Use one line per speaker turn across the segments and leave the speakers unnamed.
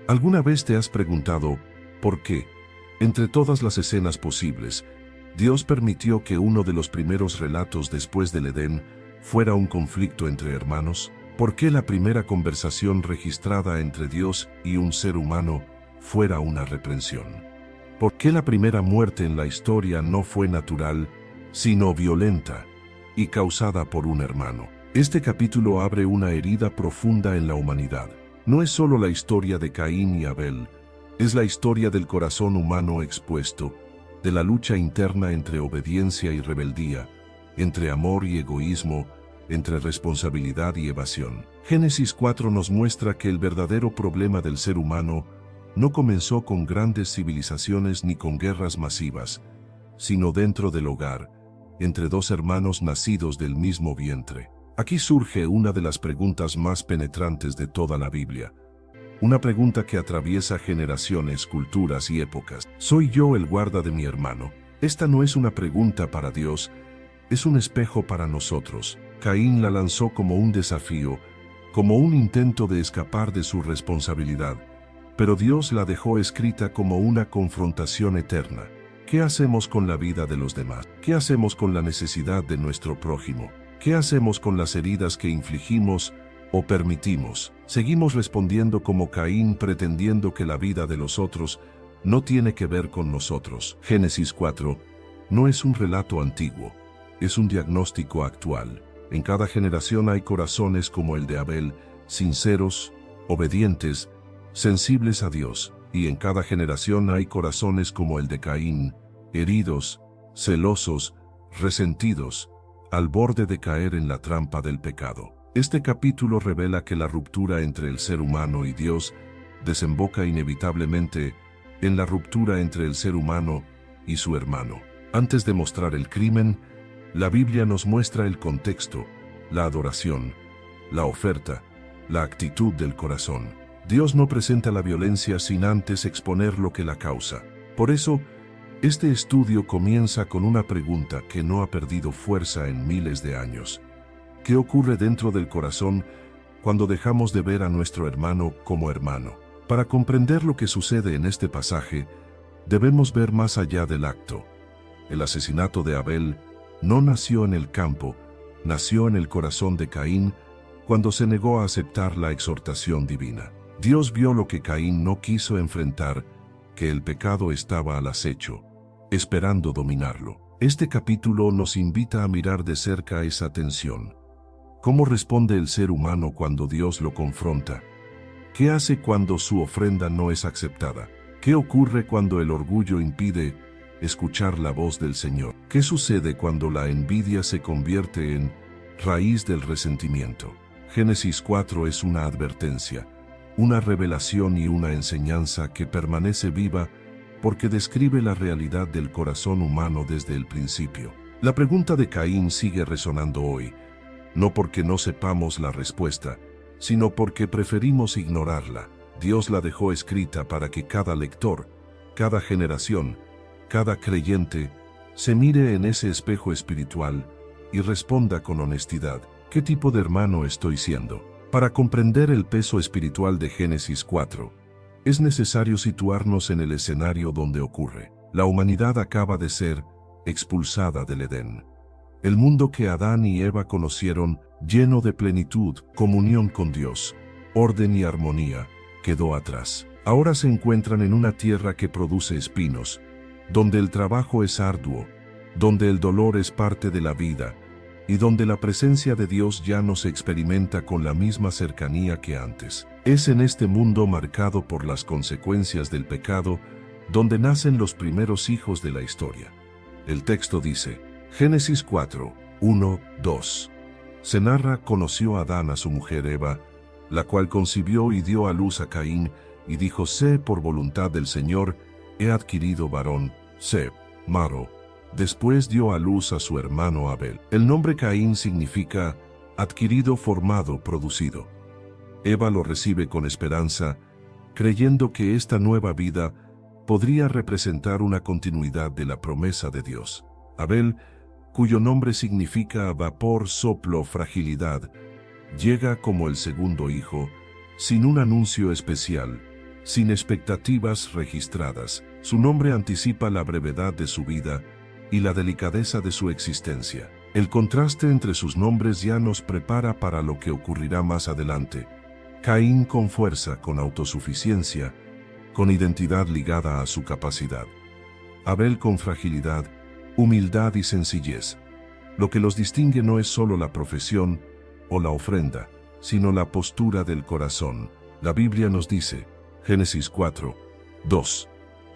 ¿Alguna vez te has preguntado por qué, entre todas las escenas posibles, Dios permitió que uno de los primeros relatos después del Edén fuera un conflicto entre hermanos? ¿Por qué la primera conversación registrada entre Dios y un ser humano fuera una reprensión? ¿Por qué la primera muerte en la historia no fue natural, sino violenta y causada por un hermano? Este capítulo abre una herida profunda en la humanidad. No es solo la historia de Caín y Abel, es la historia del corazón humano expuesto, de la lucha interna entre obediencia y rebeldía, entre amor y egoísmo, entre responsabilidad y evasión. Génesis 4 nos muestra que el verdadero problema del ser humano no comenzó con grandes civilizaciones ni con guerras masivas, sino dentro del hogar, entre dos hermanos nacidos del mismo vientre. Aquí surge una de las preguntas más penetrantes de toda la Biblia. Una pregunta que atraviesa generaciones, culturas y épocas. ¿Soy yo el guarda de mi hermano? Esta no es una pregunta para Dios, es un espejo para nosotros. Caín la lanzó como un desafío, como un intento de escapar de su responsabilidad, pero Dios la dejó escrita como una confrontación eterna. ¿Qué hacemos con la vida de los demás? ¿Qué hacemos con la necesidad de nuestro prójimo? ¿Qué hacemos con las heridas que infligimos o permitimos? ¿Seguimos respondiendo como Caín pretendiendo que la vida de los otros no tiene que ver con nosotros? Génesis 4 no es un relato antiguo, es un diagnóstico actual. En cada generación hay corazones como el de Abel, sinceros, obedientes, sensibles a Dios, y en cada generación hay corazones como el de Caín, heridos, celosos, resentidos, al borde de caer en la trampa del pecado. Este capítulo revela que la ruptura entre el ser humano y Dios desemboca inevitablemente en la ruptura entre el ser humano y su hermano. Antes de mostrar el crimen, la Biblia nos muestra el contexto, la adoración, la oferta, la actitud del corazón. Dios no presenta la violencia sin antes exponer lo que la causa. Por eso, este estudio comienza con una pregunta que no ha perdido fuerza en miles de años. ¿Qué ocurre dentro del corazón cuando dejamos de ver a nuestro hermano como hermano? Para comprender lo que sucede en este pasaje, debemos ver más allá del acto. El asesinato de Abel no nació en el campo, nació en el corazón de Caín cuando se negó a aceptar la exhortación divina. Dios vio lo que Caín no quiso enfrentar, que el pecado estaba al acecho, esperando dominarlo. Este capítulo nos invita a mirar de cerca esa tensión. ¿Cómo responde el ser humano cuando Dios lo confronta? ¿Qué hace cuando su ofrenda no es aceptada? ¿Qué ocurre cuando el orgullo impide escuchar la voz del Señor? ¿Qué sucede cuando la envidia se convierte en raíz del resentimiento? Génesis 4 es una advertencia, una revelación y una enseñanza que permanece viva porque describe la realidad del corazón humano desde el principio. La pregunta de Caín sigue resonando hoy, no porque no sepamos la respuesta, sino porque preferimos ignorarla. Dios la dejó escrita para que cada lector, cada generación, cada creyente, se mire en ese espejo espiritual y responda con honestidad, ¿qué tipo de hermano estoy siendo? Para comprender el peso espiritual de Génesis 4, es necesario situarnos en el escenario donde ocurre. La humanidad acaba de ser expulsada del Edén. El mundo que Adán y Eva conocieron, lleno de plenitud, comunión con Dios, orden y armonía, quedó atrás. Ahora se encuentran en una tierra que produce espinos, donde el trabajo es arduo, donde el dolor es parte de la vida, y donde la presencia de Dios ya no se experimenta con la misma cercanía que antes. Es en este mundo marcado por las consecuencias del pecado donde nacen los primeros hijos de la historia. El texto dice, Génesis 4, 1, 2. Se narra, conoció Adán a su mujer Eva, la cual concibió y dio a luz a Caín, y dijo, sé por voluntad del Señor, he adquirido varón, sé, Maro. Después dio a luz a su hermano Abel. El nombre Caín significa adquirido, formado, producido. Eva lo recibe con esperanza, creyendo que esta nueva vida podría representar una continuidad de la promesa de Dios. Abel, cuyo nombre significa vapor, soplo, fragilidad, llega como el segundo hijo, sin un anuncio especial, sin expectativas registradas. Su nombre anticipa la brevedad de su vida y la delicadeza de su existencia. El contraste entre sus nombres ya nos prepara para lo que ocurrirá más adelante. Caín con fuerza, con autosuficiencia, con identidad ligada a su capacidad. Abel con fragilidad, humildad y sencillez. Lo que los distingue no es solo la profesión o la ofrenda, sino la postura del corazón. La Biblia nos dice, Génesis 4, 2.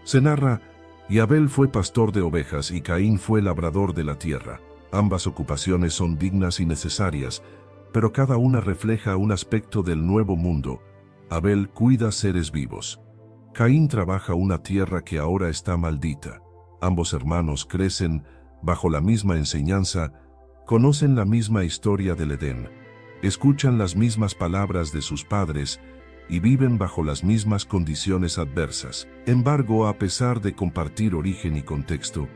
Se narra, y Abel fue pastor de ovejas y Caín fue labrador de la tierra. Ambas ocupaciones son dignas y necesarias, pero cada una refleja un aspecto del nuevo mundo. Abel cuida seres vivos. Caín trabaja una tierra que ahora está maldita. Ambos hermanos crecen bajo la misma enseñanza, conocen la misma historia del Edén, escuchan las mismas palabras de sus padres y viven bajo las mismas condiciones adversas. Embargo, a pesar de compartir origen y contexto,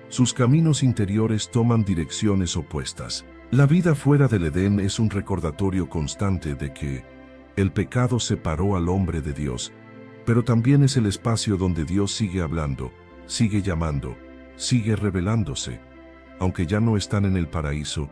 sus caminos interiores toman direcciones opuestas. La vida fuera del Edén es un recordatorio constante de que el pecado separó al hombre de Dios, pero también es el espacio donde Dios sigue hablando, sigue llamando, sigue revelándose. Aunque ya no están en el paraíso,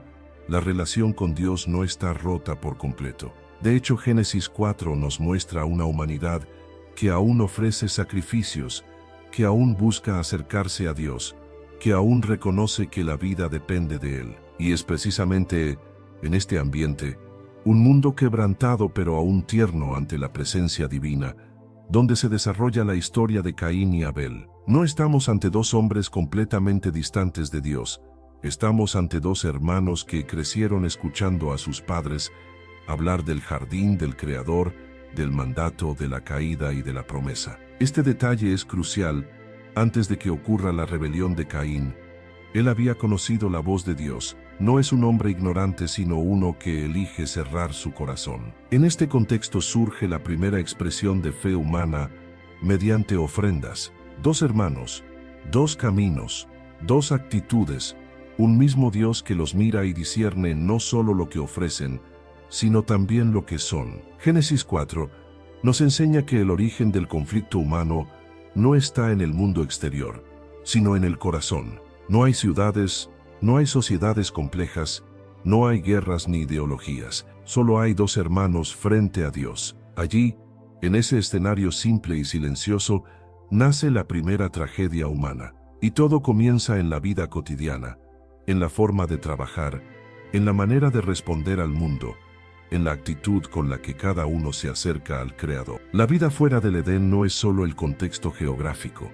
la relación con Dios no está rota por completo. De hecho, Génesis 4 nos muestra una humanidad que aún ofrece sacrificios, que aún busca acercarse a Dios, que aún reconoce que la vida depende de Él. Y es precisamente en este ambiente, un mundo quebrantado pero aún tierno ante la presencia divina, donde se desarrolla la historia de Caín y Abel. No estamos ante dos hombres completamente distantes de Dios, estamos ante dos hermanos que crecieron escuchando a sus padres hablar del jardín del Creador, del mandato, de la caída y de la promesa. Este detalle es crucial. Antes de que ocurra la rebelión de Caín, él había conocido la voz de Dios. No es un hombre ignorante, sino uno que elige cerrar su corazón. En este contexto surge la primera expresión de fe humana mediante ofrendas. Dos hermanos, dos caminos, dos actitudes, un mismo Dios que los mira y discierne no solo lo que ofrecen, sino también lo que son. Génesis 4 nos enseña que el origen del conflicto humano no está en el mundo exterior, sino en el corazón. No hay ciudades, no hay sociedades complejas, no hay guerras ni ideologías, solo hay dos hermanos frente a Dios. Allí, en ese escenario simple y silencioso, nace la primera tragedia humana. Y todo comienza en la vida cotidiana, en la forma de trabajar, en la manera de responder al mundo, en la actitud con la que cada uno se acerca al Creador. La vida fuera del Edén no es solo el contexto geográfico,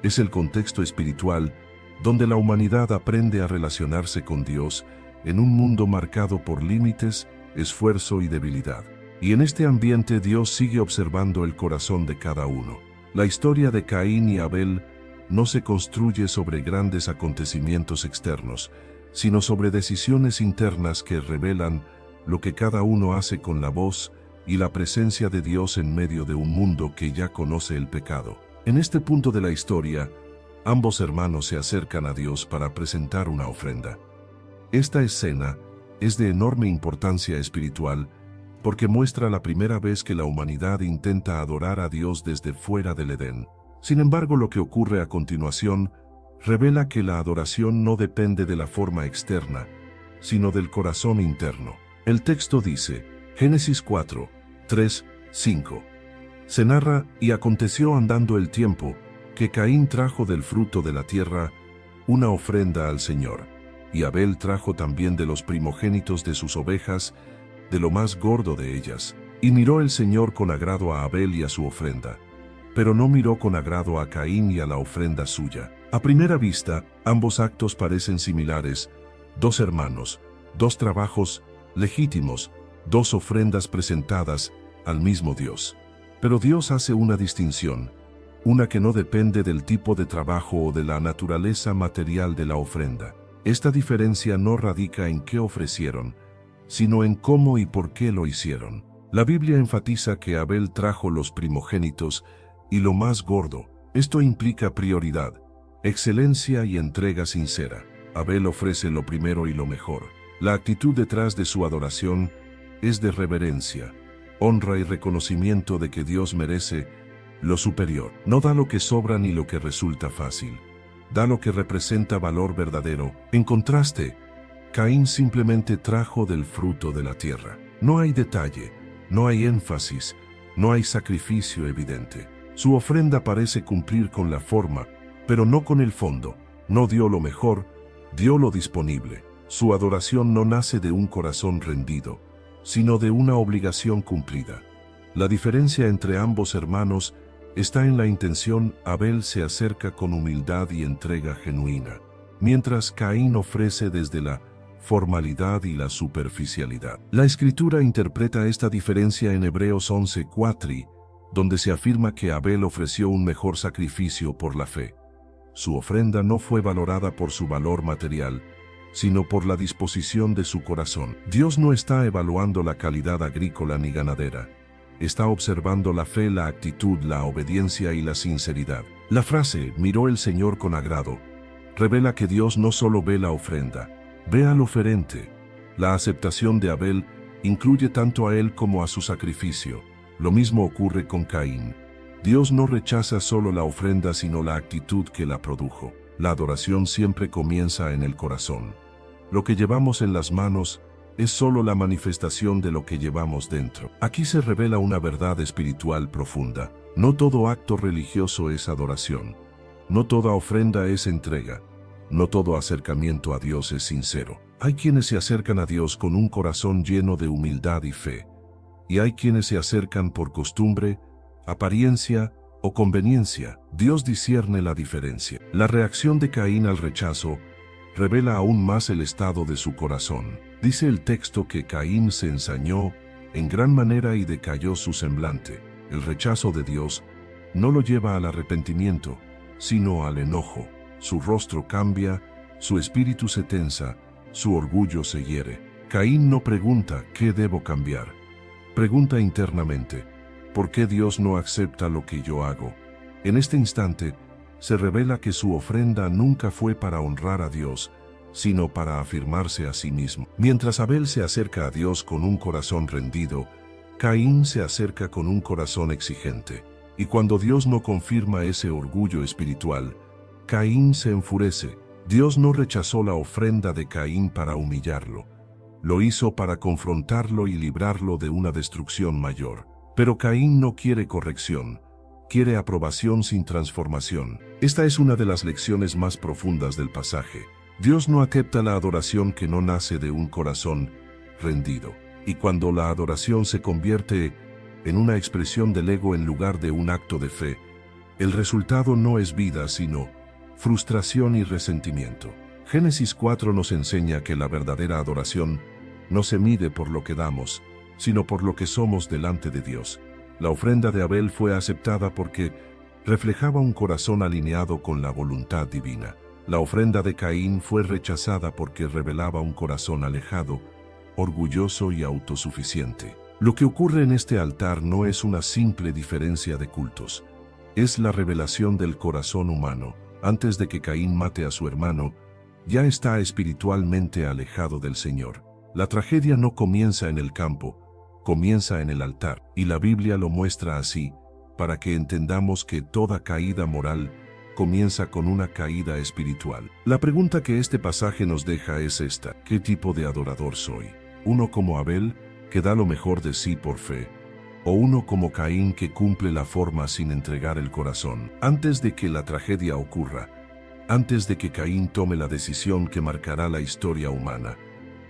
es el contexto espiritual donde la humanidad aprende a relacionarse con Dios en un mundo marcado por límites, esfuerzo y debilidad. Y en este ambiente Dios sigue observando el corazón de cada uno. La historia de Caín y Abel no se construye sobre grandes acontecimientos externos, sino sobre decisiones internas que revelan lo que cada uno hace con la voz y la presencia de Dios en medio de un mundo que ya conoce el pecado. En este punto de la historia, ambos hermanos se acercan a Dios para presentar una ofrenda. Esta escena es de enorme importancia espiritual porque muestra la primera vez que la humanidad intenta adorar a Dios desde fuera del Edén. Sin embargo, lo que ocurre a continuación revela que la adoración no depende de la forma externa, sino del corazón interno. El texto dice, Génesis 4, 3, 5. Se narra, y aconteció andando el tiempo, que Caín trajo del fruto de la tierra una ofrenda al Señor, y Abel trajo también de los primogénitos de sus ovejas, de lo más gordo de ellas. Y miró el Señor con agrado a Abel y a su ofrenda, pero no miró con agrado a Caín y a la ofrenda suya. A primera vista, ambos actos parecen similares, dos hermanos, dos trabajos legítimos, dos ofrendas presentadas al mismo Dios. Pero Dios hace una distinción, una que no depende del tipo de trabajo o de la naturaleza material de la ofrenda. Esta diferencia no radica en qué ofrecieron, sino en cómo y por qué lo hicieron. La Biblia enfatiza que Abel trajo los primogénitos y lo más gordo. Esto implica prioridad, excelencia y entrega sincera. Abel ofrece lo primero y lo mejor. La actitud detrás de su adoración es de reverencia, honra y reconocimiento de que Dios merece lo superior. No da lo que sobra ni lo que resulta fácil. Da lo que representa valor verdadero. En contraste, Caín simplemente trajo del fruto de la tierra. No hay detalle, no hay énfasis, no hay sacrificio evidente. Su ofrenda parece cumplir con la forma, pero no con el fondo. No dio lo mejor, dio lo disponible. Su adoración no nace de un corazón rendido, sino de una obligación cumplida. La diferencia entre ambos hermanos está en la intención. Abel se acerca con humildad y entrega genuina, mientras Caín ofrece desde la formalidad y la superficialidad. La Escritura interpreta esta diferencia en Hebreos 11:4, donde se afirma que Abel ofreció un mejor sacrificio por la fe. Su ofrenda no fue valorada por su valor material, sino por la disposición de su corazón. Dios no está evaluando la calidad agrícola ni ganadera. Está observando la fe, la actitud, la obediencia y la sinceridad. La frase, miró el Señor con agrado, revela que Dios no solo ve la ofrenda, ve al oferente. La aceptación de Abel incluye tanto a él como a su sacrificio. Lo mismo ocurre con Caín. Dios no rechaza solo la ofrenda, sino la actitud que la produjo. La adoración siempre comienza en el corazón. Lo que llevamos en las manos es solo la manifestación de lo que llevamos dentro. Aquí se revela una verdad espiritual profunda. No todo acto religioso es adoración. No toda ofrenda es entrega. No todo acercamiento a Dios es sincero. Hay quienes se acercan a Dios con un corazón lleno de humildad y fe. Y hay quienes se acercan por costumbre, apariencia o conveniencia. Dios discierne la diferencia. La reacción de Caín al rechazo revela aún más el estado de su corazón. Dice el texto que Caín se ensañó en gran manera y decayó su semblante. El rechazo de Dios no lo lleva al arrepentimiento, sino al enojo. Su rostro cambia, su espíritu se tensa, su orgullo se hiere. Caín no pregunta ¿qué debo cambiar? Pregunta internamente, ¿por qué Dios no acepta lo que yo hago? En este instante, se revela que su ofrenda nunca fue para honrar a Dios, sino para afirmarse a sí mismo. Mientras Abel se acerca a Dios con un corazón rendido, Caín se acerca con un corazón exigente. Y cuando Dios no confirma ese orgullo espiritual, Caín se enfurece. Dios no rechazó la ofrenda de Caín para humillarlo. Lo hizo para confrontarlo y librarlo de una destrucción mayor. Pero Caín no quiere corrección, quiere aprobación sin transformación. Esta es una de las lecciones más profundas del pasaje. Dios no acepta la adoración que no nace de un corazón rendido. Y cuando la adoración se convierte en una expresión del ego en lugar de un acto de fe, el resultado no es vida sino frustración y resentimiento. Génesis 4 nos enseña que la verdadera adoración no se mide por lo que damos, sino por lo que somos delante de Dios. La ofrenda de Abel fue aceptada porque reflejaba un corazón alineado con la voluntad divina. La ofrenda de Caín fue rechazada porque revelaba un corazón alejado, orgulloso y autosuficiente. Lo que ocurre en este altar no es una simple diferencia de cultos. Es la revelación del corazón humano. Antes de que Caín mate a su hermano, ya está espiritualmente alejado del Señor. La tragedia no comienza en el campo, comienza en el altar. Y la Biblia lo muestra así, para que entendamos que toda caída moral comienza con una caída espiritual. La pregunta que este pasaje nos deja es esta: ¿qué tipo de adorador soy? ¿Uno como Abel, que da lo mejor de sí por fe? ¿O uno como Caín, que cumple la forma sin entregar el corazón? Antes de que la tragedia ocurra, antes de que Caín tome la decisión que marcará la historia humana,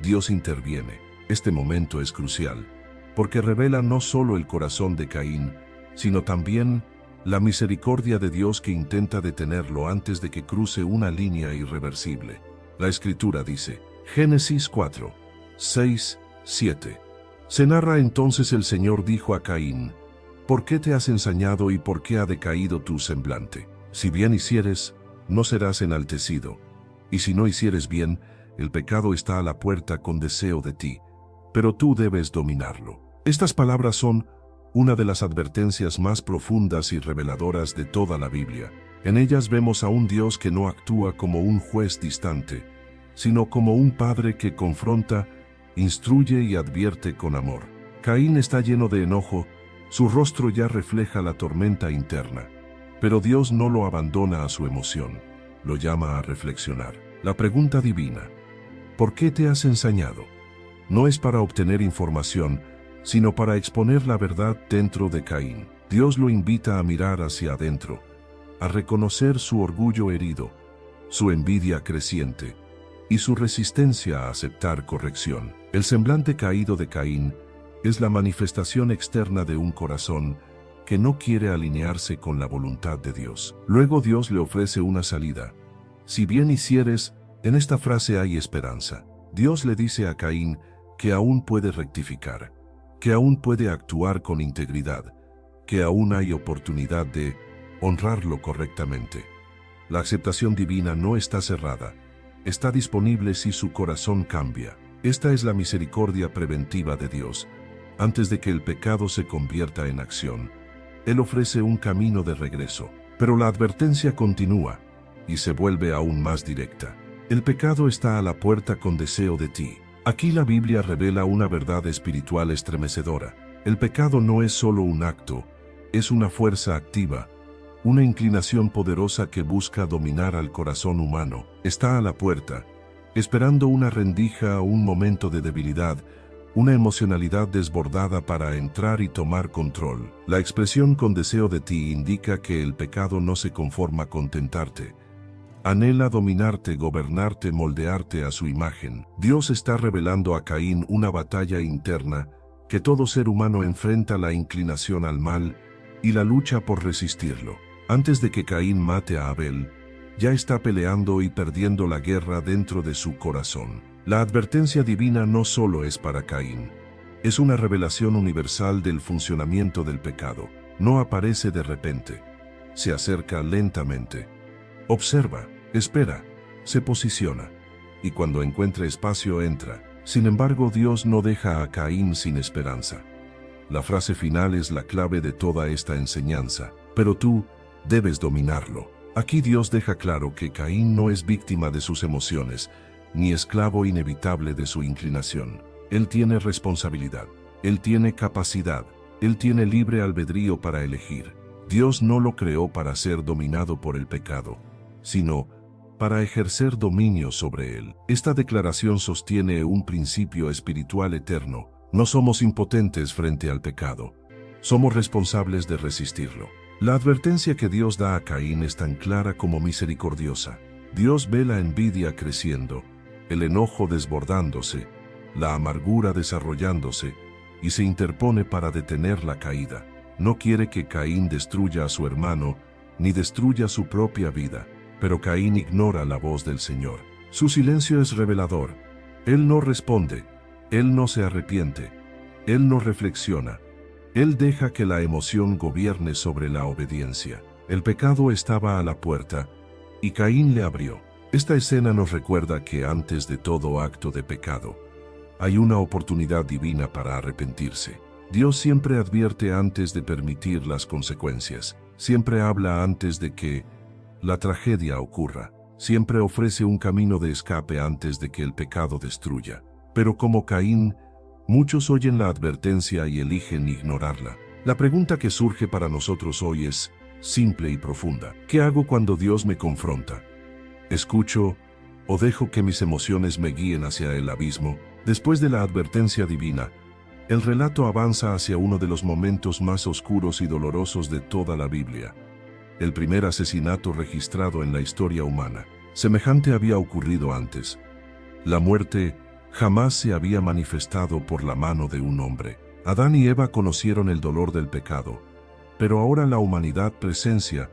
Dios interviene. Este momento es crucial, porque revela no solo el corazón de Caín, sino también la misericordia de Dios que intenta detenerlo antes de que cruce una línea irreversible. La Escritura dice, Génesis 4, 6, 7. Se narra entonces: el Señor dijo a Caín, ¿por qué te has ensañado y por qué ha decaído tu semblante? Si bien hicieres, no serás enaltecido, y si no hicieres bien, el pecado está a la puerta con deseo de ti, pero tú debes dominarlo. Estas palabras son una de las advertencias más profundas y reveladoras de toda la Biblia. En ellas vemos a un Dios que no actúa como un juez distante, sino como un padre que confronta, instruye y advierte con amor. Caín está lleno de enojo, Su rostro ya refleja la tormenta interna. Pero Dios no lo abandona a su emoción, lo llama a reflexionar. La pregunta divina: ¿por qué te has ensañado? No es para obtener información, sino para exponer la verdad dentro de Caín. Dios lo invita a mirar hacia adentro, a reconocer su orgullo herido, su envidia creciente y su resistencia a aceptar corrección. El semblante caído de Caín es la manifestación externa de un corazón que no quiere alinearse con la voluntad de Dios. Luego Dios le ofrece una salida. Si bien hicieres, en esta frase hay esperanza. Dios le dice a Caín que aún puede rectificar, que aún puede actuar con integridad, que aún hay oportunidad de honrarlo correctamente. La aceptación divina no está cerrada, está disponible si su corazón cambia. Esta es la misericordia preventiva de Dios. Antes de que el pecado se convierta en acción, Él ofrece un camino de regreso. Pero la advertencia continúa y se vuelve aún más directa. El pecado está a la puerta con deseo de ti. Aquí la Biblia revela una verdad espiritual estremecedora. El pecado no es solo un acto, es una fuerza activa, una inclinación poderosa que busca dominar al corazón humano. Está a la puerta, esperando una rendija o un momento de debilidad, una emocionalidad desbordada para entrar y tomar control. La expresión con deseo de ti indica que el pecado no se conforma con tentarte. Anhela dominarte, gobernarte, moldearte a su imagen. Dios está revelando a Caín una batalla interna que todo ser humano enfrenta: la inclinación al mal y la lucha por resistirlo. Antes de que Caín mate a Abel, ya está peleando y perdiendo la guerra dentro de su corazón. La advertencia divina no solo es para Caín, es una revelación universal del funcionamiento del pecado. No aparece de repente, se acerca lentamente. Observa, espera, se posiciona, y cuando encuentre espacio entra. Sin embargo, Dios no deja a Caín sin esperanza. La frase final es la clave de toda esta enseñanza. Pero tú debes dominarlo. Aquí Dios deja claro que Caín no es víctima de sus emociones, ni esclavo inevitable de su inclinación. Él tiene responsabilidad, él tiene capacidad, él tiene libre albedrío para elegir. Dios no lo creó para ser dominado por el pecado, sino para ejercer dominio sobre él. Esta declaración sostiene un principio espiritual eterno. No somos impotentes frente al pecado, somos responsables de resistirlo. La advertencia que Dios da a Caín es tan clara como misericordiosa. Dios ve la envidia creciendo, el enojo desbordándose, la amargura desarrollándose, y se interpone para detener la caída. No quiere que Caín destruya a su hermano, ni destruya su propia vida, pero Caín ignora la voz del Señor. Su silencio es revelador. Él no responde, él no se arrepiente, él no reflexiona. Él deja que la emoción gobierne sobre la obediencia. El pecado estaba a la puerta, y Caín le abrió. Esta escena nos recuerda que antes de todo acto de pecado, hay una oportunidad divina para arrepentirse. Dios siempre advierte antes de permitir las consecuencias. Siempre habla antes de que la tragedia ocurra. Siempre ofrece un camino de escape antes de que el pecado destruya. Pero como Caín, muchos oyen la advertencia y eligen ignorarla. La pregunta que surge para nosotros hoy es simple y profunda. ¿Qué hago cuando Dios me confronta? ¿Escucho o dejo que mis emociones me guíen hacia el abismo? Después de la advertencia divina, el relato avanza hacia uno de los momentos más oscuros y dolorosos de toda la Biblia. El primer asesinato registrado en la historia humana. Semejante había ocurrido antes. La muerte jamás se había manifestado por la mano de un hombre. Adán y Eva conocieron el dolor del pecado, pero ahora la humanidad presencia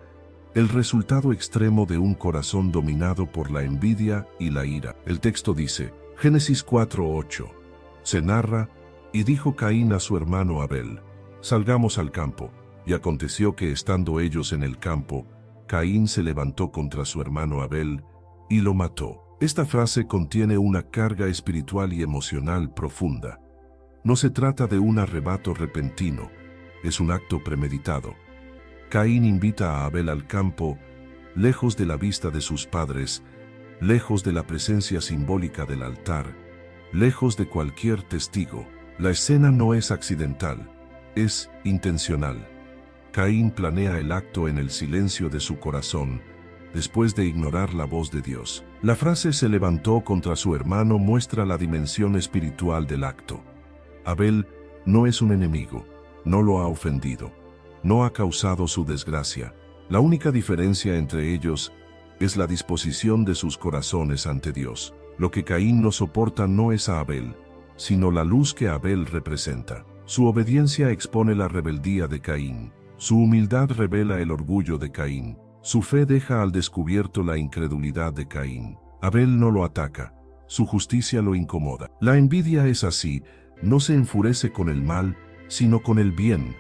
el resultado extremo de un corazón dominado por la envidia y la ira. El texto dice, Génesis 4:8, se narra, y dijo Caín a su hermano Abel, salgamos al campo. Y aconteció que estando ellos en el campo, Caín se levantó contra su hermano Abel y lo mató. Esta frase contiene una carga espiritual y emocional profunda. No se trata de un arrebato repentino, es un acto premeditado. Caín invita a Abel al campo, lejos de la vista de sus padres, lejos de la presencia simbólica del altar, lejos de cualquier testigo. La escena no es accidental, es intencional. Caín planea el acto en el silencio de su corazón, después de ignorar la voz de Dios. La frase "se levantó contra su hermano" muestra la dimensión espiritual del acto. Abel no es un enemigo, no lo ha ofendido, no ha causado su desgracia. La única diferencia entre ellos es la disposición de sus corazones ante Dios. Lo que Caín no soporta no es a Abel, sino la luz que Abel representa. Su obediencia expone la rebeldía de Caín. Su humildad revela el orgullo de Caín. Su fe deja al descubierto la incredulidad de Caín. Abel no lo ataca, su justicia lo incomoda. La envidia es así, no se enfurece con el mal, sino con el bien.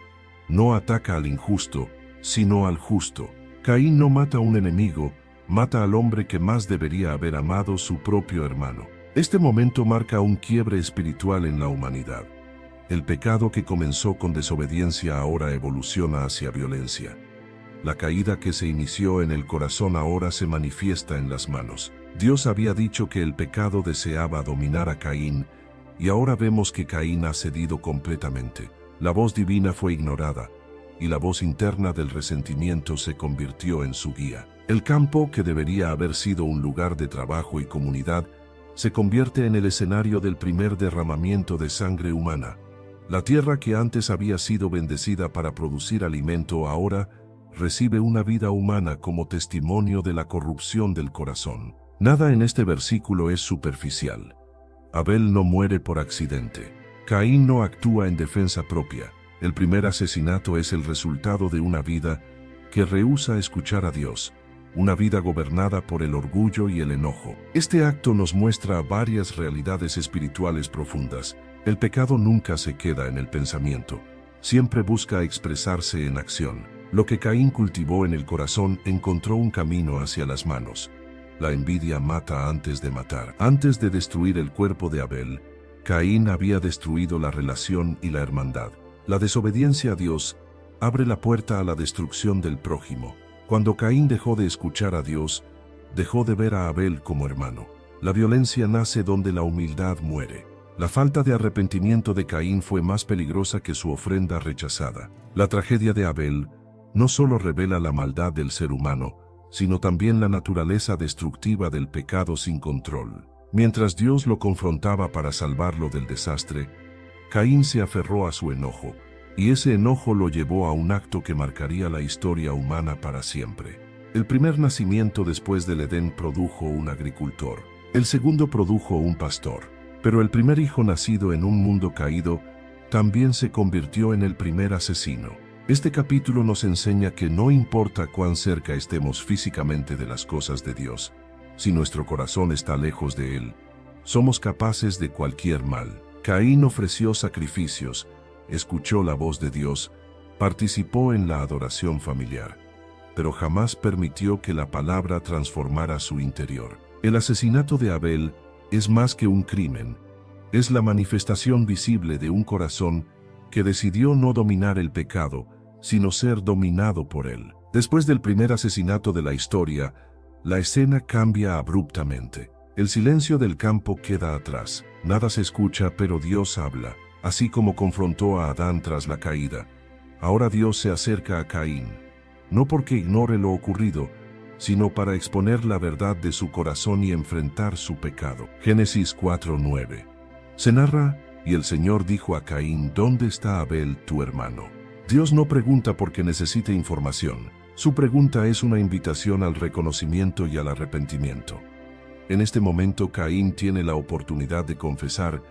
No ataca al injusto, sino al justo. Caín no mata a un enemigo, mata al hombre que más debería haber amado, su propio hermano. Este momento marca un quiebre espiritual en la humanidad. El pecado que comenzó con desobediencia ahora evoluciona hacia violencia. La caída que se inició en el corazón ahora se manifiesta en las manos. Dios había dicho que el pecado deseaba dominar a Caín, y ahora vemos que Caín ha cedido completamente. La voz divina fue ignorada, y la voz interna del resentimiento se convirtió en su guía. El campo, que debería haber sido un lugar de trabajo y comunidad, se convierte en el escenario del primer derramamiento de sangre humana. La tierra que antes había sido bendecida para producir alimento ahora recibe una vida humana como testimonio de la corrupción del corazón. Nada en este versículo es superficial. Abel no muere por accidente. Caín no actúa en defensa propia. El primer asesinato es el resultado de una vida que rehúsa escuchar a Dios, una vida gobernada por el orgullo y el enojo. Este acto nos muestra varias realidades espirituales profundas. El pecado nunca se queda en el pensamiento, siempre busca expresarse en acción. Lo que Caín cultivó en el corazón encontró un camino hacia las manos. La envidia mata antes de matar. Antes de destruir el cuerpo de Abel, Caín había destruido la relación y la hermandad. La desobediencia a Dios abre la puerta a la destrucción del prójimo. Cuando Caín dejó de escuchar a Dios, dejó de ver a Abel como hermano. La violencia nace donde la humildad muere. La falta de arrepentimiento de Caín fue más peligrosa que su ofrenda rechazada. La tragedia de Abel no solo revela la maldad del ser humano, sino también la naturaleza destructiva del pecado sin control. Mientras Dios lo confrontaba para salvarlo del desastre, Caín se aferró a su enojo, y ese enojo lo llevó a un acto que marcaría la historia humana para siempre. El primer nacimiento después del Edén produjo un agricultor. El segundo produjo un pastor. Pero el primer hijo nacido en un mundo caído también se convirtió en el primer asesino. Este capítulo nos enseña que no importa cuán cerca estemos físicamente de las cosas de Dios, si nuestro corazón está lejos de Él, somos capaces de cualquier mal. Caín ofreció sacrificios, escuchó la voz de Dios, participó en la adoración familiar, pero jamás permitió que la palabra transformara su interior. El asesinato de Abel es más que un crimen, es la manifestación visible de un corazón que decidió no dominar el pecado, sino ser dominado por él. Después del primer asesinato de la historia, la escena cambia abruptamente. El silencio del campo queda atrás. Nada se escucha, pero Dios habla. Así como confrontó a Adán tras la caída, ahora Dios se acerca a Caín, no porque ignore lo ocurrido, sino para exponer la verdad de su corazón y enfrentar su pecado. Génesis 4:9. Se narra: y el Señor dijo a Caín, ¿dónde está Abel, tu hermano? Dios no pregunta porque necesite información. Su pregunta es una invitación al reconocimiento y al arrepentimiento. En este momento Caín tiene la oportunidad de confesar,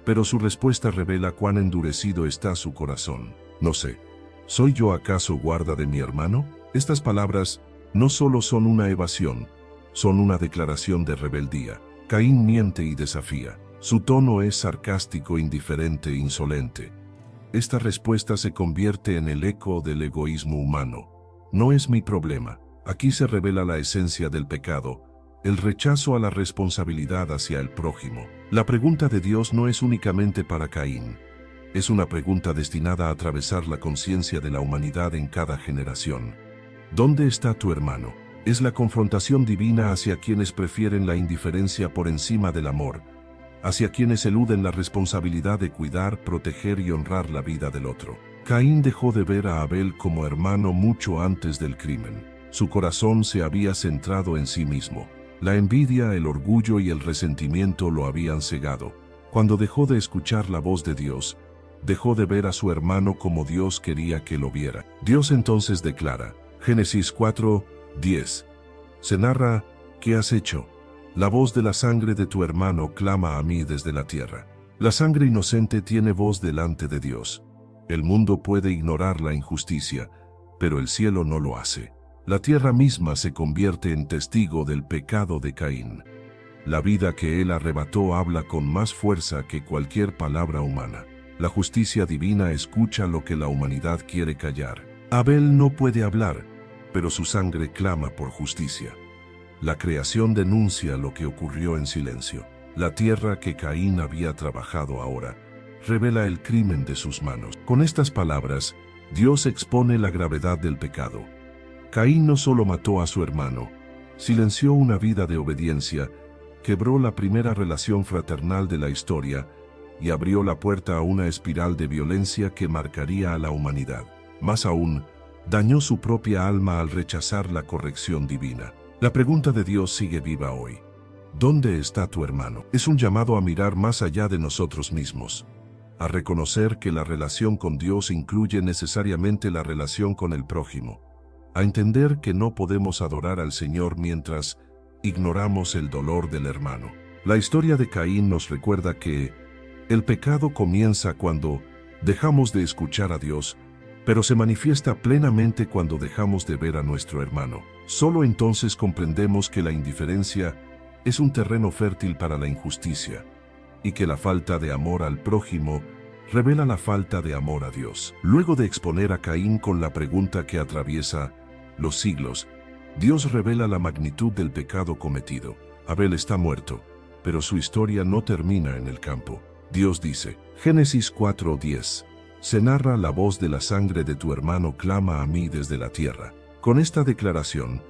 pero su respuesta revela cuán endurecido está su corazón. No sé, ¿soy yo acaso guarda de mi hermano? Estas palabras no solo son una evasión, son una declaración de rebeldía. Caín miente y desafía. Su tono es sarcástico, indiferente, insolente. Esta respuesta se convierte en el eco del egoísmo humano. No es mi problema. Aquí se revela la esencia del pecado, el rechazo a la responsabilidad hacia el prójimo. La pregunta de Dios no es únicamente para Caín. Es una pregunta destinada a atravesar la conciencia de la humanidad en cada generación. ¿Dónde está tu hermano? Es la confrontación divina hacia quienes prefieren la indiferencia por encima del amor, hacia quienes eluden la responsabilidad de cuidar, proteger y honrar la vida del otro. Caín dejó de ver a Abel como hermano mucho antes del crimen. Su corazón se había centrado en sí mismo. La envidia, el orgullo y el resentimiento lo habían cegado. Cuando dejó de escuchar la voz de Dios, dejó de ver a su hermano como Dios quería que lo viera. Dios entonces declara, Génesis 4:10. Se narra, ¿qué has hecho? La voz de la sangre de tu hermano clama a mí desde la tierra. La sangre inocente tiene voz delante de Dios. El mundo puede ignorar la injusticia, pero el cielo no lo hace. La tierra misma se convierte en testigo del pecado de Caín. La vida que él arrebató habla con más fuerza que cualquier palabra humana. La justicia divina escucha lo que la humanidad quiere callar. Abel no puede hablar, pero su sangre clama por justicia. La creación denuncia lo que ocurrió en silencio. La tierra que Caín había trabajado ahora revela el crimen de sus manos. Con estas palabras, Dios expone la gravedad del pecado. Caín no solo mató a su hermano, silenció una vida de obediencia, quebró la primera relación fraternal de la historia y abrió la puerta a una espiral de violencia que marcaría a la humanidad. Más aún, dañó su propia alma al rechazar la corrección divina. La pregunta de Dios sigue viva hoy. ¿Dónde está tu hermano? Es un llamado a mirar más allá de nosotros mismos, a reconocer que la relación con Dios incluye necesariamente la relación con el prójimo, a entender que no podemos adorar al Señor mientras ignoramos el dolor del hermano. La historia de Caín nos recuerda que el pecado comienza cuando dejamos de escuchar a Dios, pero se manifiesta plenamente cuando dejamos de ver a nuestro hermano. Solo entonces comprendemos que la indiferencia es un terreno fértil para la injusticia, y que la falta de amor al prójimo revela la falta de amor a Dios. Luego de exponer a Caín con la pregunta que atraviesa los siglos, Dios revela la magnitud del pecado cometido. Abel está muerto, pero su historia no termina en el campo. Dios dice, Génesis 4:10, se narra la voz de la sangre de tu hermano clama a mí desde la tierra. Con esta declaración,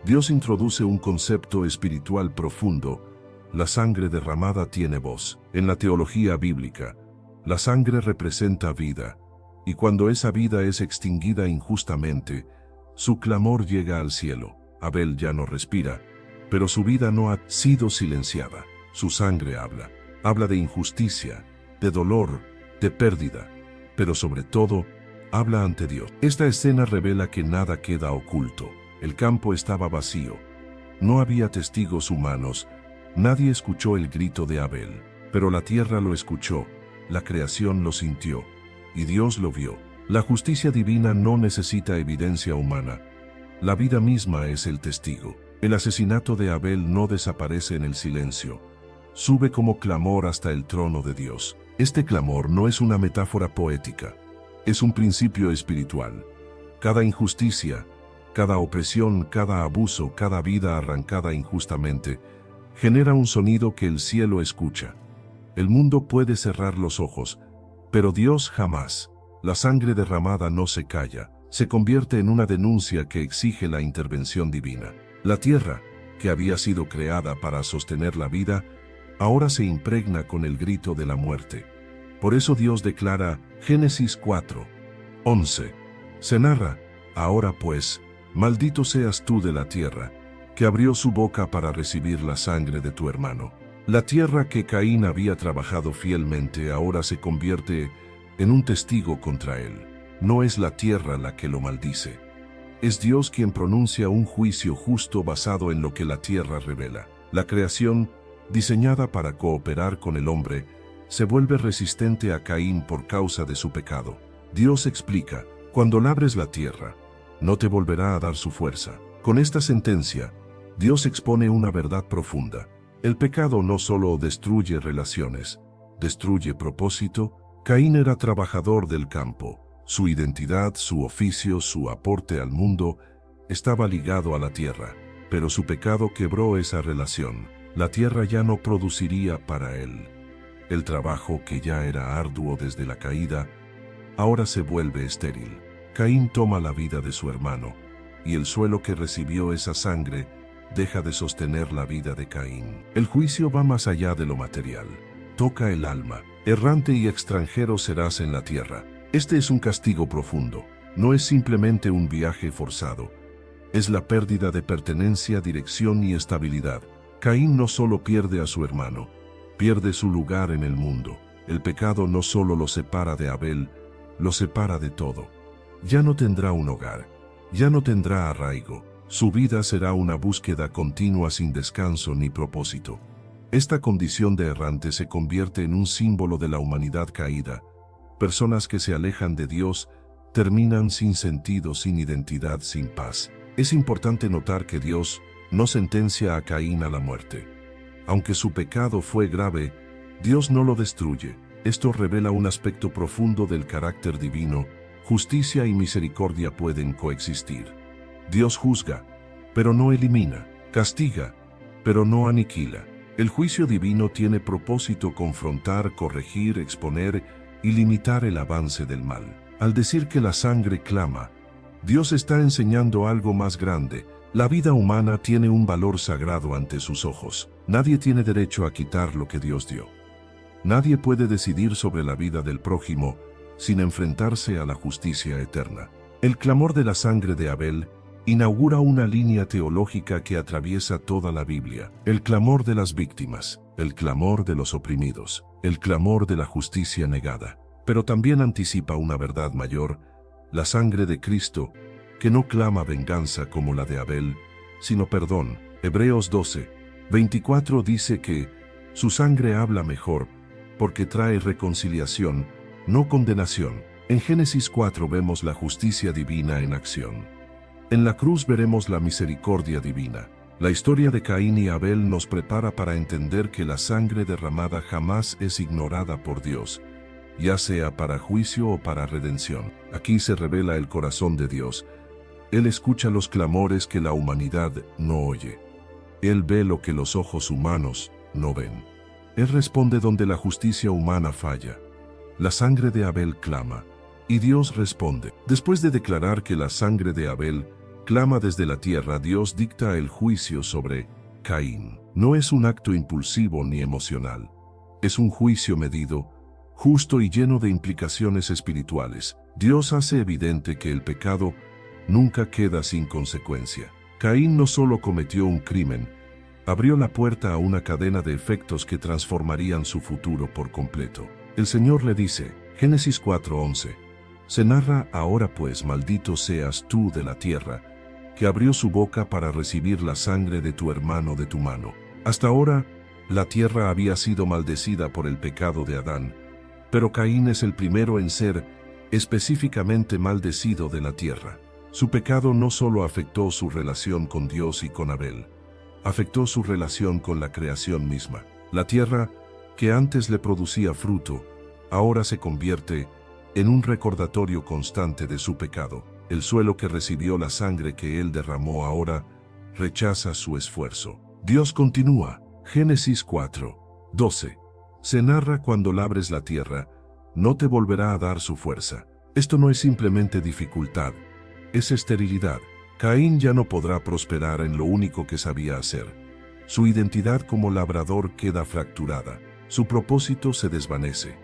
Dios introduce un concepto espiritual profundo. La sangre derramada tiene voz. En la teología bíblica, la sangre representa vida, y cuando esa vida es extinguida injustamente, su clamor llega al cielo. Abel ya no respira, pero su vida no ha sido silenciada. Su sangre habla. Habla de injusticia, de dolor, de pérdida, pero sobre todo, habla ante Dios. Esta escena revela que nada queda oculto. El campo estaba vacío. No había testigos humanos. Nadie escuchó el grito de Abel, pero la tierra lo escuchó, la creación lo sintió, y Dios lo vio. La justicia divina no necesita evidencia humana. La vida misma es el testigo. El asesinato de Abel no desaparece en el silencio. Sube como clamor hasta el trono de Dios. Este clamor no es una metáfora poética, es un principio espiritual. Cada injusticia, cada opresión, cada abuso, cada vida arrancada injustamente, genera un sonido que el cielo escucha. El mundo puede cerrar los ojos, pero Dios jamás. La sangre derramada no se calla, se convierte en una denuncia que exige la intervención divina. La tierra, que había sido creada para sostener la vida, ahora se impregna con el grito de la muerte. Por eso Dios declara, Génesis 4:11, se narra, ahora pues, maldito seas tú de la tierra, que abrió su boca para recibir la sangre de tu hermano. La tierra que Caín había trabajado fielmente ahora se convierte en un testigo contra él. No es la tierra la que lo maldice. Es Dios quien pronuncia un juicio justo basado en lo que la tierra revela. La creación, diseñada para cooperar con el hombre, se vuelve resistente a Caín por causa de su pecado. Dios explica, cuando labres la tierra, no te volverá a dar su fuerza. Con esta sentencia, Dios expone una verdad profunda. El pecado no solo destruye relaciones, destruye propósito. Caín era trabajador del campo. Su identidad, su oficio, su aporte al mundo estaba ligado a la tierra, pero su pecado quebró esa relación. La tierra ya no produciría para él. El trabajo, que ya era arduo desde la caída, ahora se vuelve estéril. Caín toma la vida de su hermano, y el suelo que recibió esa sangre deja de sostener la vida de Caín. El juicio va más allá de lo material. Toca el alma. Errante y extranjero serás en la tierra. Este es un castigo profundo, no es simplemente un viaje forzado. Es la pérdida de pertenencia, dirección y estabilidad. Caín no solo pierde a su hermano, pierde su lugar en el mundo. El pecado no solo lo separa de Abel, lo separa de todo. Ya no tendrá un hogar, ya no tendrá arraigo. Su vida será una búsqueda continua sin descanso ni propósito. Esta condición de errante se convierte en un símbolo de la humanidad caída. Personas que se alejan de Dios terminan sin sentido, sin identidad, sin paz. Es importante notar que Dios no sentencia a Caín a la muerte. Aunque su pecado fue grave, Dios no lo destruye. Esto revela un aspecto profundo del carácter divino. Justicia y misericordia pueden coexistir. Dios juzga, pero no elimina. Castiga, pero no aniquila. El juicio divino tiene propósito: confrontar, corregir, exponer y limitar el avance del mal. Al decir que la sangre clama, Dios está enseñando algo más grande. La vida humana tiene un valor sagrado ante sus ojos. Nadie tiene derecho a quitar lo que Dios dio. Nadie puede decidir sobre la vida del prójimo sin enfrentarse a la justicia eterna. El clamor de la sangre de Abel inaugura una línea teológica que atraviesa toda la Biblia. El clamor de las víctimas, el clamor de los oprimidos, el clamor de la justicia negada. Pero también anticipa una verdad mayor: la sangre de Cristo, que no clama venganza como la de Abel, sino perdón. Hebreos 12:24 dice que su sangre habla mejor, porque trae reconciliación, no condenación. En Génesis 4 vemos la justicia divina en acción. En la cruz veremos la misericordia divina. La historia de Caín y Abel nos prepara para entender que la sangre derramada jamás es ignorada por Dios, ya sea para juicio o para redención. Aquí se revela el corazón de Dios. Él escucha los clamores que la humanidad no oye. Él ve lo que los ojos humanos no ven. Él responde donde la justicia humana falla. La sangre de Abel clama, y Dios responde. Después de declarar que la sangre de Abel clama desde la tierra, Dios dicta el juicio sobre Caín. No es un acto impulsivo ni emocional. Es un juicio medido, justo y lleno de implicaciones espirituales. Dios hace evidente que el pecado nunca queda sin consecuencia. Caín no solo cometió un crimen, abrió la puerta a una cadena de efectos que transformarían su futuro por completo. El Señor le dice, Génesis 4:11, se narra: ahora pues maldito seas tú de la tierra, que abrió su boca para recibir la sangre de tu hermano de tu mano. Hasta ahora, la tierra había sido maldecida por el pecado de Adán, pero Caín es el primero en ser específicamente maldecido de la tierra. Su pecado no solo afectó su relación con Dios y con Abel, afectó su relación con la creación misma. La tierra, que antes le producía fruto, ahora se convierte en un recordatorio constante de su pecado. El suelo que recibió la sangre que él derramó ahora rechaza su esfuerzo. Dios continúa. Génesis 4:12. Se narra: cuando labres la tierra, no te volverá a dar su fuerza. Esto no es simplemente dificultad, es esterilidad. Caín ya no podrá prosperar en lo único que sabía hacer. Su identidad como labrador queda fracturada. Su propósito se desvanece.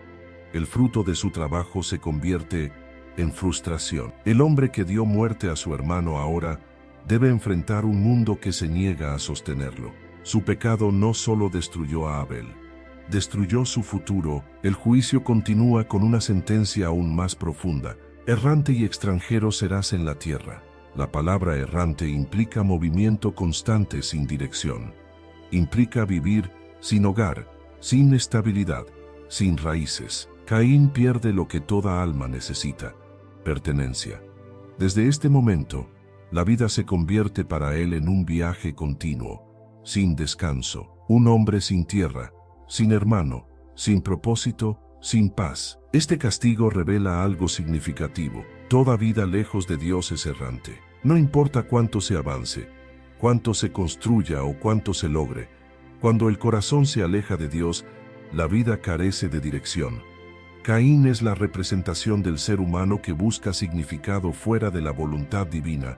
El fruto de su trabajo se convierte en frustración. El hombre que dio muerte a su hermano ahora debe enfrentar un mundo que se niega a sostenerlo. Su pecado no solo destruyó a Abel, destruyó su futuro. El juicio continúa con una sentencia aún más profunda: errante y extranjero serás en la tierra. La palabra errante implica movimiento constante sin dirección. Implica vivir sin hogar, sin estabilidad, sin raíces. Caín pierde lo que toda alma necesita: pertenencia. Desde este momento, la vida se convierte para él en un viaje continuo, sin descanso. Un hombre sin tierra, sin hermano, sin propósito, sin paz. Este castigo revela algo significativo: toda vida lejos de Dios es errante. No importa cuánto se avance, cuánto se construya o cuánto se logre, cuando el corazón se aleja de Dios, la vida carece de dirección. Caín es la representación del ser humano que busca significado fuera de la voluntad divina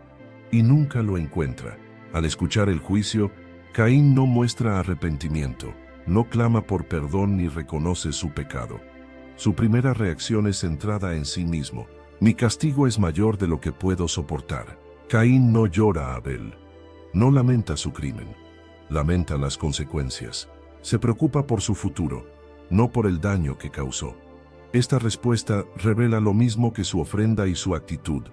y nunca lo encuentra. Al escuchar el juicio, Caín no muestra arrepentimiento, no clama por perdón ni reconoce su pecado. Su primera reacción es centrada en sí mismo. Mi castigo es mayor de lo que puedo soportar. Caín no llora a Abel. No lamenta su crimen. Lamenta las consecuencias. Se preocupa por su futuro, no por el daño que causó. Esta respuesta revela lo mismo que su ofrenda y su actitud.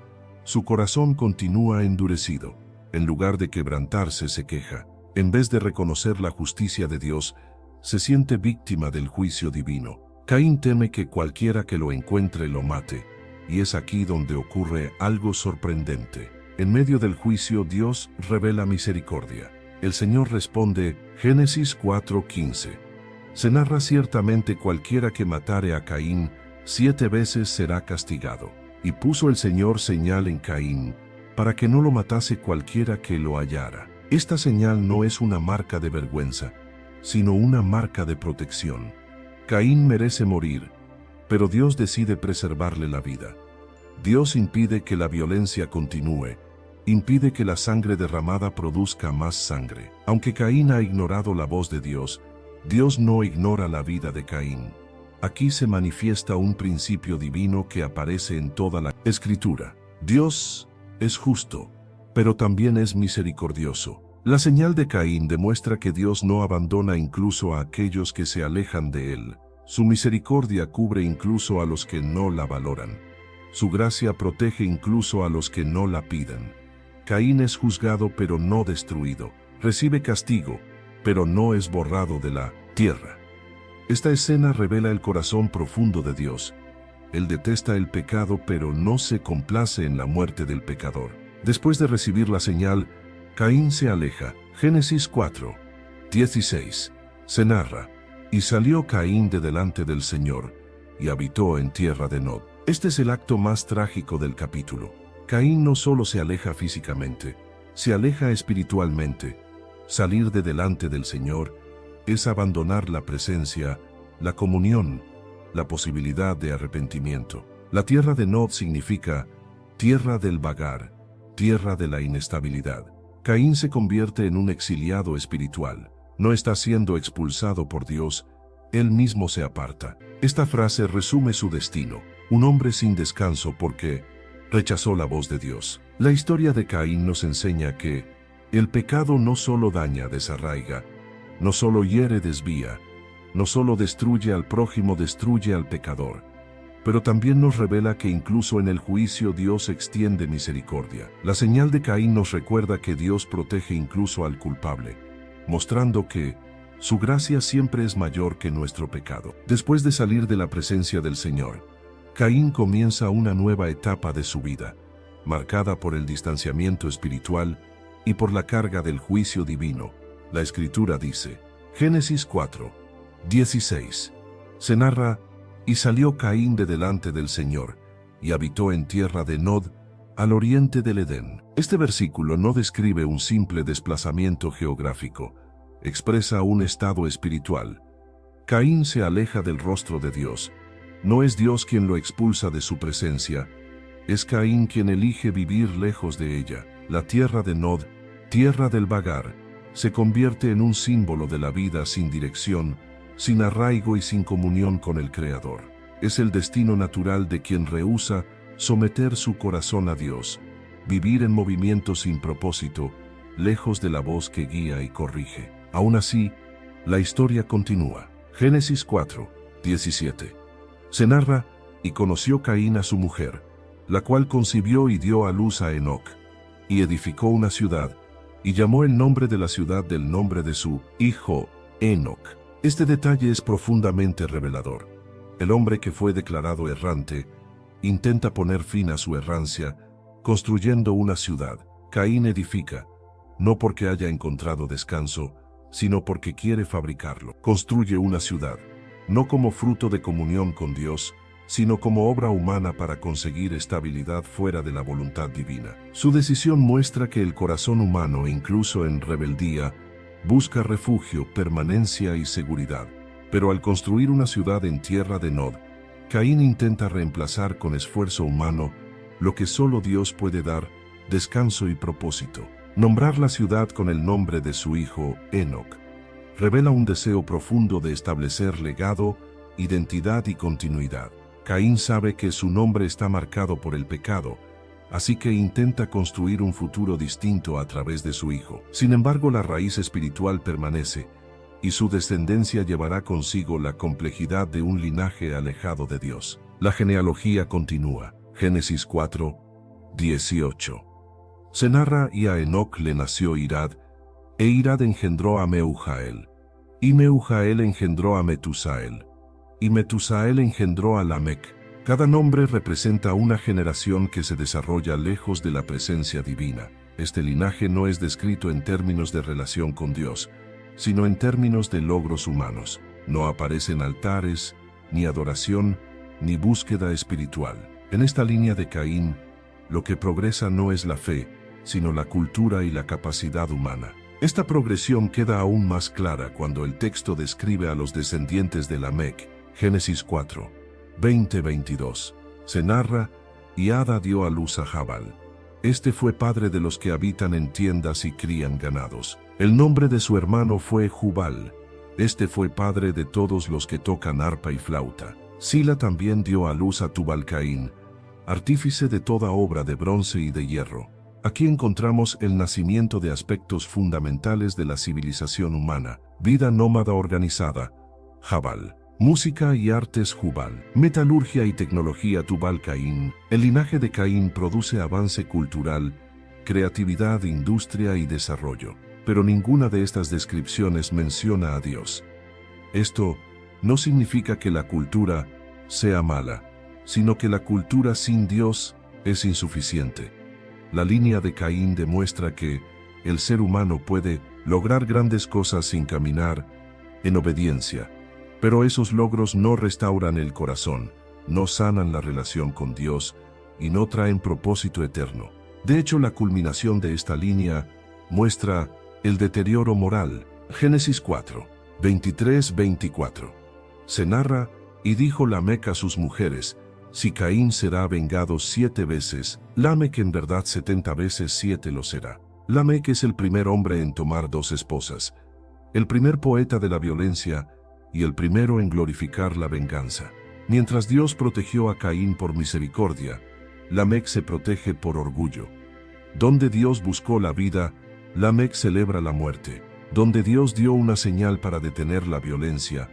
Su corazón continúa endurecido. En lugar de quebrantarse, se queja. En vez de reconocer la justicia de Dios, se siente víctima del juicio divino. Caín teme que cualquiera que lo encuentre lo mate, y es aquí donde ocurre algo sorprendente. En medio del juicio, Dios revela misericordia. El Señor responde, Génesis 4:15. Se narra ciertamente cualquiera que matare a Caín, 7 veces será castigado. Y puso el Señor señal en Caín, para que no lo matase cualquiera que lo hallara. Esta señal no es una marca de vergüenza, sino una marca de protección. Caín merece morir, pero Dios decide preservarle la vida. Dios impide que la violencia continúe, impide que la sangre derramada produzca más sangre. Aunque Caín ha ignorado la voz de Dios, Dios no ignora la vida de Caín. Aquí se manifiesta un principio divino que aparece en toda la Escritura. Dios es justo, pero también es misericordioso. La señal de Caín demuestra que Dios no abandona incluso a aquellos que se alejan de Él. Su misericordia cubre incluso a los que no la valoran. Su gracia protege incluso a los que no la piden. Caín es juzgado pero no destruido. Recibe castigo, pero no es borrado de la tierra. Esta escena revela el corazón profundo de Dios. Él detesta el pecado pero no se complace en la muerte del pecador. Después de recibir la señal, Caín se aleja. Génesis 4:16. Se narra, y salió Caín de delante del Señor, y habitó en tierra de Nod. Este es el acto más trágico del capítulo. Caín no solo se aleja físicamente, se aleja espiritualmente. Salir de delante del Señor es abandonar la presencia, la comunión, la posibilidad de arrepentimiento. La tierra de Nod significa tierra del vagar, tierra de la inestabilidad. Caín se convierte en un exiliado espiritual. No está siendo expulsado por Dios, él mismo se aparta. Esta frase resume su destino, un hombre sin descanso porque rechazó la voz de Dios. La historia de Caín nos enseña que el pecado no solo daña, desarraiga, no solo hiere, desvía, no solo destruye al prójimo, destruye al pecador, pero también nos revela que incluso en el juicio Dios extiende misericordia. La señal de Caín nos recuerda que Dios protege incluso al culpable, mostrando que su gracia siempre es mayor que nuestro pecado. Después de salir de la presencia del Señor, Caín comienza una nueva etapa de su vida, marcada por el distanciamiento espiritual y por la carga del juicio divino. La Escritura dice, Génesis 4:16, se narra, y salió Caín de delante del Señor, y habitó en tierra de Nod, al oriente del Edén. Este versículo no describe un simple desplazamiento geográfico, expresa un estado espiritual. Caín se aleja del rostro de Dios. No es Dios quien lo expulsa de su presencia, es Caín quien elige vivir lejos de ella. La tierra de Nod, tierra del vagar, se convierte en un símbolo de la vida sin dirección, sin arraigo y sin comunión con el Creador. Es el destino natural de quien rehúsa someter su corazón a Dios, vivir en movimiento sin propósito, lejos de la voz que guía y corrige. Aún así, la historia continúa. Génesis 4:17. Se narra, y conoció Caín a su mujer, la cual concibió y dio a luz a Enoc, y edificó una ciudad, y llamó el nombre de la ciudad del nombre de su hijo, Enoc. Este detalle es profundamente revelador. El hombre que fue declarado errante intenta poner fin a su errancia construyendo una ciudad. Caín edifica, no porque haya encontrado descanso, sino porque quiere fabricarlo. Construye una ciudad, no como fruto de comunión con Dios, sino como obra humana para conseguir estabilidad fuera de la voluntad divina. Su decisión muestra que el corazón humano, incluso en rebeldía, busca refugio, permanencia y seguridad. Pero al construir una ciudad en tierra de Nod, Caín intenta reemplazar con esfuerzo humano lo que solo Dios puede dar, descanso y propósito. Nombrar la ciudad con el nombre de su hijo, Enoc, revela un deseo profundo de establecer legado identidad y continuidad. Caín sabe que su nombre está marcado por el pecado, así que intenta construir un futuro distinto a través de su hijo. Sin embargo, la raíz espiritual permanece, y su descendencia llevará consigo la complejidad de un linaje alejado de Dios. La genealogía continúa. Génesis 4, 18. Se narra: y a Enoc le nació Irad, e Irad engendró a Meujael, y Meujael engendró a Metusael, y Metusael engendró a Lamec. Cada nombre representa una generación que se desarrolla lejos de la presencia divina. Este linaje no es descrito en términos de relación con Dios, sino en términos de logros humanos. No aparecen altares, ni adoración, ni búsqueda espiritual. En esta línea de Caín, lo que progresa no es la fe, sino la cultura y la capacidad humana. Esta progresión queda aún más clara cuando el texto describe a los descendientes de Lamec. Génesis 4, 20-22. Se narra: y Ada dio a luz a Jabal. Este fue padre de los que habitan en tiendas y crían ganados. El nombre de su hermano fue Jubal. Este fue padre de todos los que tocan arpa y flauta. Sila también dio a luz a Tubal-Caín, artífice de toda obra de bronce y de hierro. Aquí encontramos el nacimiento de aspectos fundamentales de la civilización humana: vida nómada organizada, Jabal; música y artes, Jubal; metalurgia y tecnología, Tubal-Caín. El linaje de Caín produce avance cultural, creatividad, industria y desarrollo. Pero ninguna de estas descripciones menciona a Dios. Esto no significa que la cultura sea mala, sino que la cultura sin Dios es insuficiente. La línea de Caín demuestra que el ser humano puede lograr grandes cosas sin caminar en obediencia, pero esos logros no restauran el corazón, no sanan la relación con Dios y no traen propósito eterno. De hecho, la culminación de esta línea muestra el deterioro moral. Génesis 4, 23-24. Se narra: y dijo Lamec a sus mujeres: si Caín será vengado 7 veces, Lamec en verdad 70 veces 7 lo será. Lamec es el primer hombre en tomar 2 esposas, el primer poeta de la violencia y el primero en glorificar la venganza. Mientras Dios protegió a Caín por misericordia, Lamec se protege por orgullo. Donde Dios buscó la vida, Lamec celebra la muerte. Donde Dios dio una señal para detener la violencia,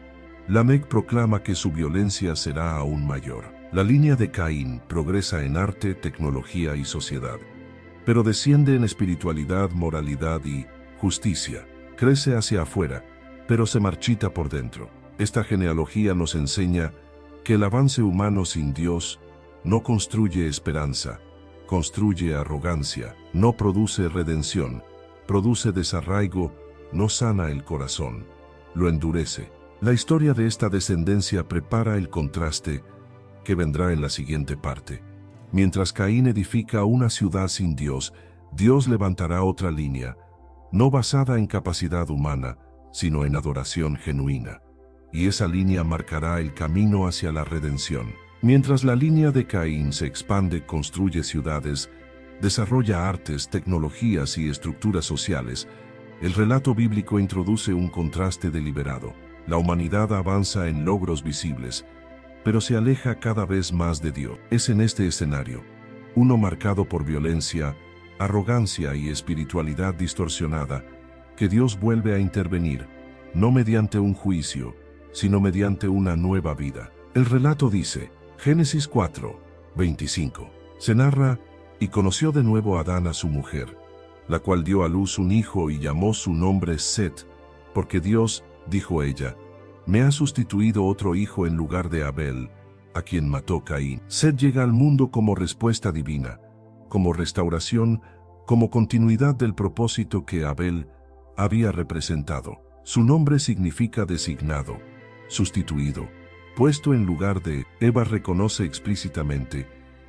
Lamec proclama que su violencia será aún mayor. La línea de Caín progresa en arte, tecnología y sociedad, pero desciende en espiritualidad, moralidad y justicia. Crece hacia afuera, pero se marchita por dentro. Esta genealogía nos enseña que el avance humano sin Dios no construye esperanza, construye arrogancia; no produce redención, produce desarraigo; no sana el corazón, lo endurece. La historia de esta descendencia prepara el contraste que vendrá en la siguiente parte. Mientras Caín edifica una ciudad sin Dios, Dios levantará otra línea, no basada en capacidad humana, sino en adoración genuina. Y esa línea marcará el camino hacia la redención. Mientras la línea de Caín se expande, construye ciudades, desarrolla artes, tecnologías y estructuras sociales, el relato bíblico introduce un contraste deliberado. La humanidad avanza en logros visibles, pero se aleja cada vez más de Dios. Es en este escenario, uno marcado por violencia, arrogancia y espiritualidad distorsionada, que Dios vuelve a intervenir, no mediante un juicio, sino mediante una nueva vida. El relato dice, Génesis 4, 25. Se narra: y conoció de nuevo Adán a su mujer, la cual dio a luz un hijo y llamó su nombre Set, porque Dios, dijo ella, me ha sustituido otro hijo en lugar de Abel, a quien mató Caín. Set llega al mundo como respuesta divina, como restauración, como continuidad del propósito que Abel había representado. Su nombre significa designado, sustituido, puesto en lugar de. Eva reconoce explícitamente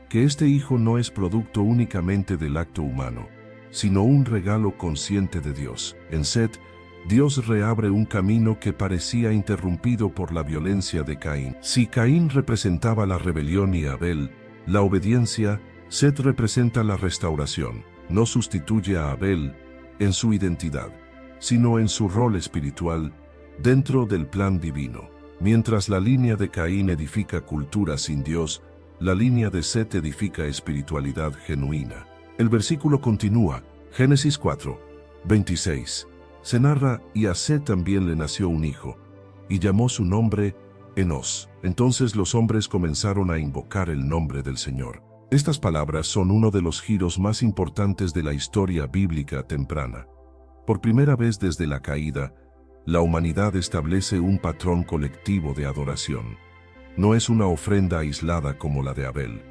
que este hijo no es producto únicamente del acto humano, sino un regalo consciente de Dios. En Set, Dios reabre un camino que parecía interrumpido por la violencia de Caín. Si Caín representaba la rebelión y Abel, la obediencia, Set representa la restauración. No sustituye a Abel en su identidad, sino en su rol espiritual dentro del plan divino. Mientras la línea de Caín edifica cultura sin Dios, la línea de Set edifica espiritualidad genuina. El versículo continúa, Génesis 4, 26. Se narra, y a Set también le nació un hijo, y llamó su nombre Enos. Entonces los hombres comenzaron a invocar el nombre del Señor. Estas palabras son uno de los giros más importantes de la historia bíblica temprana. Por primera vez desde la caída, la humanidad establece un patrón colectivo de adoración. No es una ofrenda aislada como la de Abel.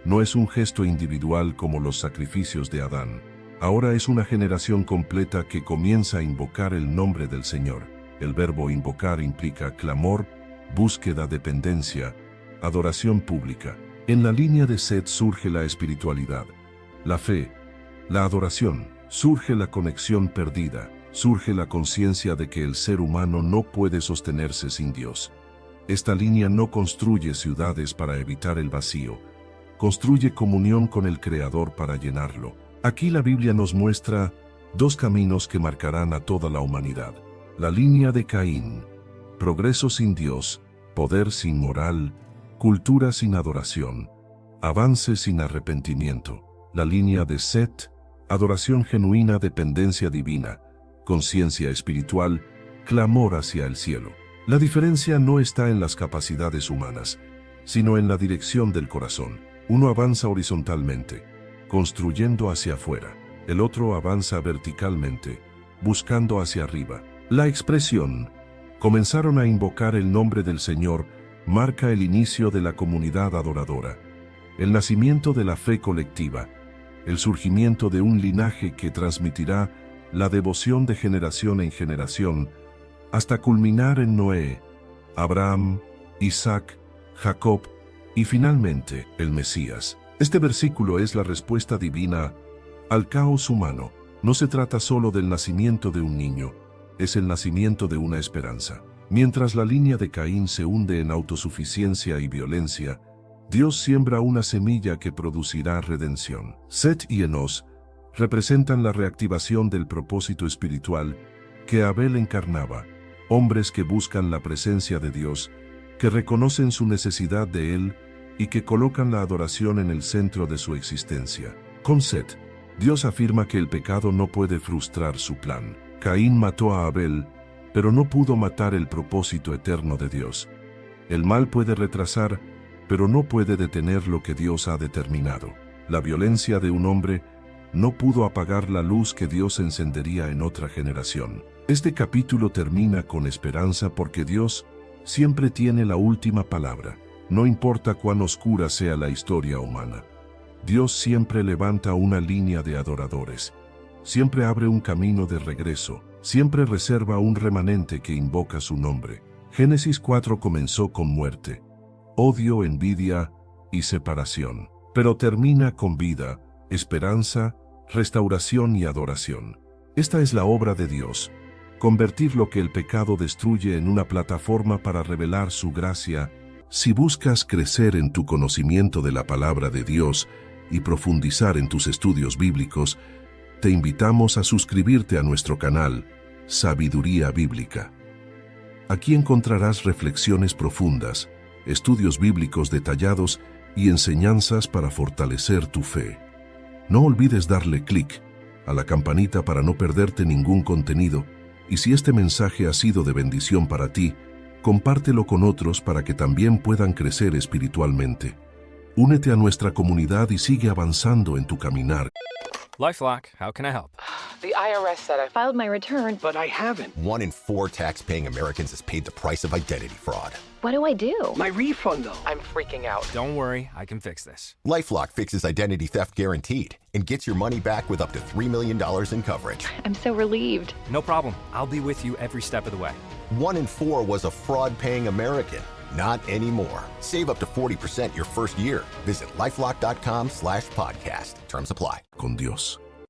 No es un gesto individual como los sacrificios de Adán. Ahora es una generación completa que comienza a invocar el nombre del Señor. El verbo invocar implica clamor, búsqueda, dependencia, adoración pública. En la línea de Set surge la espiritualidad, la fe, la adoración, surge la conexión perdida, surge la conciencia de que el ser humano no puede sostenerse sin Dios. Esta línea no construye ciudades para evitar el vacío, construye comunión con el Creador para llenarlo. Aquí la Biblia nos muestra dos caminos que marcarán a toda la humanidad. La línea de Caín, progreso sin Dios, poder sin moral, cultura sin adoración, avance sin arrepentimiento. La línea de Set, adoración genuina, dependencia divina, conciencia espiritual, clamor hacia el cielo. La diferencia no está en las capacidades humanas, sino en la dirección del corazón. Uno avanza horizontalmente, construyendo hacia afuera. El otro avanza verticalmente, buscando hacia arriba. La expresión, comenzaron a invocar el nombre del Señor, marca el inicio de la comunidad adoradora, el nacimiento de la fe colectiva, el surgimiento de un linaje que transmitirá la devoción de generación en generación, hasta culminar en Noé, Abraham, Isaac, Jacob y finalmente el Mesías. Este versículo es la respuesta divina al caos humano. No se trata solo del nacimiento de un niño, es el nacimiento de una esperanza. Mientras la línea de Caín se hunde en autosuficiencia y violencia, Dios siembra una semilla que producirá redención. Set y Enos representan la reactivación del propósito espiritual que Abel encarnaba, hombres que buscan la presencia de Dios, que reconocen su necesidad de Él y que colocan la adoración en el centro de su existencia. Con Set, Dios afirma que el pecado no puede frustrar su plan. Caín mató a Abel, pero no pudo matar el propósito eterno de Dios. El mal puede retrasar, pero no puede detener lo que Dios ha determinado. La violencia de un hombre no pudo apagar la luz que Dios encendería en otra generación. Este capítulo termina con esperanza porque Dios siempre tiene la última palabra. No importa cuán oscura sea la historia humana, Dios siempre levanta una línea de adoradores. Siempre abre un camino de regreso. Siempre reserva un remanente que invoca su nombre. Génesis 4 comenzó con muerte, odio, envidia y separación, pero termina con vida, esperanza, restauración y adoración. Esta es la obra de Dios, convertir lo que el pecado destruye en una plataforma para revelar su gracia. Si buscas crecer en tu conocimiento de la palabra de Dios y profundizar en tus estudios bíblicos, te invitamos a suscribirte a nuestro canal Sabiduría Bíblica. Aquí encontrarás reflexiones profundas, estudios bíblicos detallados y enseñanzas para fortalecer tu fe. No olvides darle clic a la campanita para no perderte ningún contenido, y si este mensaje ha sido de bendición para ti, compártelo con otros para que también puedan crecer espiritualmente. Únete a nuestra comunidad y sigue avanzando en tu caminar.
LifeLock, how can I help?
The IRS said I filed my return,
But I haven't.
1 in 4 tax-paying Americans has paid the price of identity fraud.
What do I do?
My refund, though.
I'm freaking out. Don't worry, I can fix this.
LifeLock fixes identity theft guaranteed and gets your money back with up to $3 million in coverage.
I'm so relieved.
No problem. I'll be with you every step of the way.
1 in 4 was a fraud-paying American. Not anymore. Save up to 40% your first year. Visit LifeLock.com/podcast. Terms apply.
Con Dios.